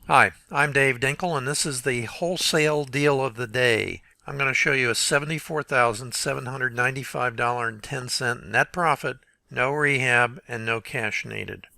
Hi, I'm Dave Dinkle, and this is the wholesale deal of the day. I'm going to show you a $74,795.10 net profit, no rehab, and no cash needed.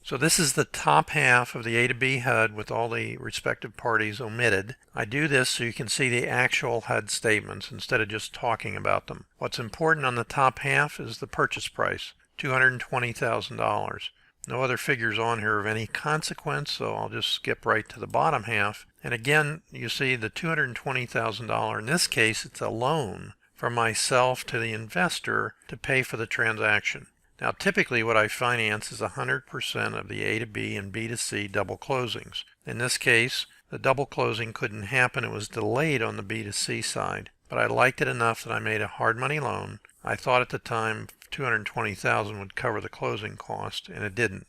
So this is the top half of the A to B HUD with all the respective parties omitted. I do this so you can see the actual HUD statements instead of just talking about them. What's important on the top half is the purchase price, $220,000. No other figures on here of any consequence, so I'll just skip right to the bottom half. And again, you see the $220,000. In this case, it's a loan from myself to the investor to pay for the transaction. Now, typically what I finance is 100% of the A to B and B to C double closings. In this case, the double closing couldn't happen. It was delayed on the B to C side. But I liked it enough that I made a hard money loan. I thought at the time $220,000 would cover the closing cost, and it didn't.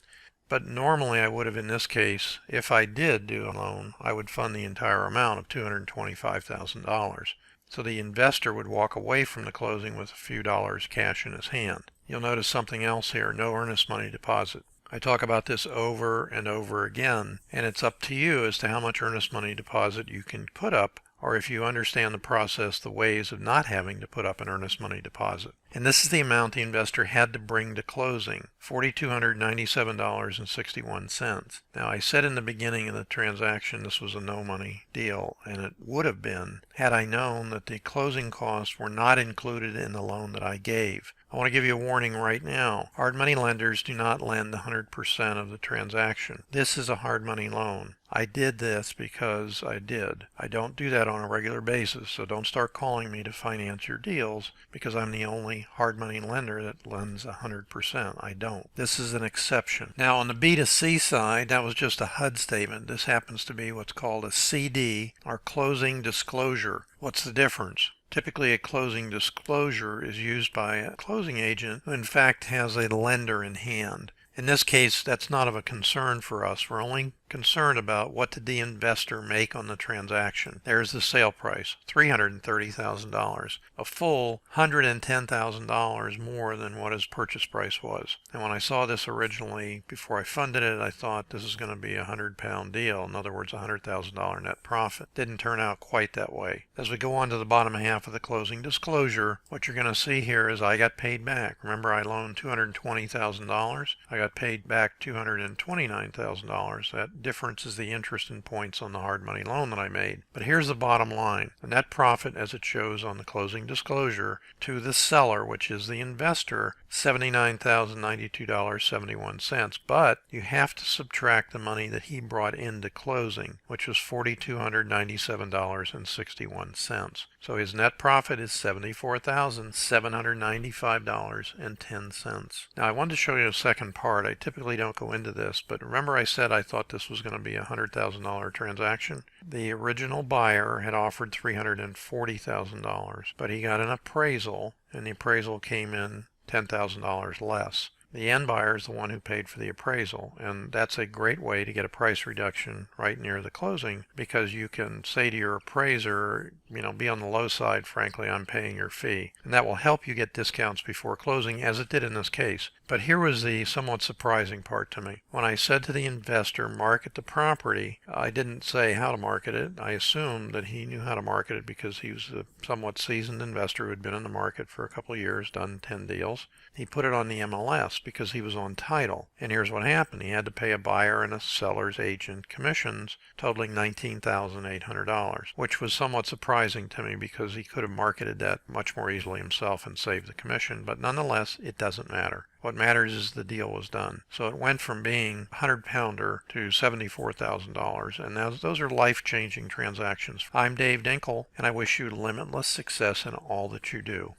But normally I would have, in this case, if I did do a loan, I would fund the entire amount of $225,000. So the investor would walk away from the closing with a few dollars cash in his hand. You'll notice something else here, no earnest money deposit. I talk about this over and over again, and it's up to you as to how much earnest money deposit you can put up, or if you understand the process, the ways of not having to put up an earnest money deposit. And this is the amount the investor had to bring to closing, $4,297.61. Now, I said in the beginning of the transaction this was a no money deal, and it would have been had I known that the closing costs were not included in the loan that I gave. I want to give you a warning right now. Hard money lenders do not lend 100% of the transaction. This is a hard money loan. I did this because I did. I don't do that on a regular basis, so don't start calling me to finance your deals because I'm the only hard money lender that lends 100%. I don't. This is an exception. Now on the B to C side, that was just a HUD statement. This happens to be what's called a CD, or closing disclosure. What's the difference? Typically, a closing disclosure is used by a closing agent who in fact has a lender in hand. In this case, that's not of a concern for us. We're only concerned about what did the investor make on the transaction. There's the sale price, $330,000, a full $110,000 more than what his purchase price was. And when I saw this originally, before I funded it, I thought this is going to be a £100 deal. In other words, a $100,000 net profit. Didn't turn out quite that way. As we go on to the bottom half of the closing disclosure, what you're going to see here is I got paid back. Remember, I loaned $220,000. I got paid back $229,000. That difference is the interest and points on the hard money loan that I made. But here's the bottom line. The net profit, as it shows on the closing disclosure, to the seller, which is the investor, $79,092.71. But you have to subtract the money that he brought into closing, which was $4,297.61. So his net profit is $74,795.10. Now I wanted to show you a second part. I typically don't go into this, but remember I said I thought this was going to be a $100,000 transaction? The original buyer had offered $340,000, but he got an appraisal, and the appraisal came in $10,000 less. The end buyer is the one who paid for the appraisal, and that's a great way to get a price reduction right near the closing, because you can say to your appraiser, be on the low side, frankly, I'm paying your fee. And that will help you get discounts before closing, as it did in this case. But here was the somewhat surprising part to me. When I said to the investor, market the property, I didn't say how to market it. I assumed that he knew how to market it because he was a somewhat seasoned investor who had been in the market for a couple of years, done 10 deals. He put it on the MLS because he was on title. And here's what happened. He had to pay a buyer and a seller's agent commissions totaling $19,800, which was somewhat surprising to me because he could have marketed that much more easily himself and saved the commission. But nonetheless, it doesn't matter. What matters is the deal was done. So it went from being a 100-pounder to $74,000, and those are life-changing transactions. I'm Dave Dinkle, and I wish you limitless success in all that you do.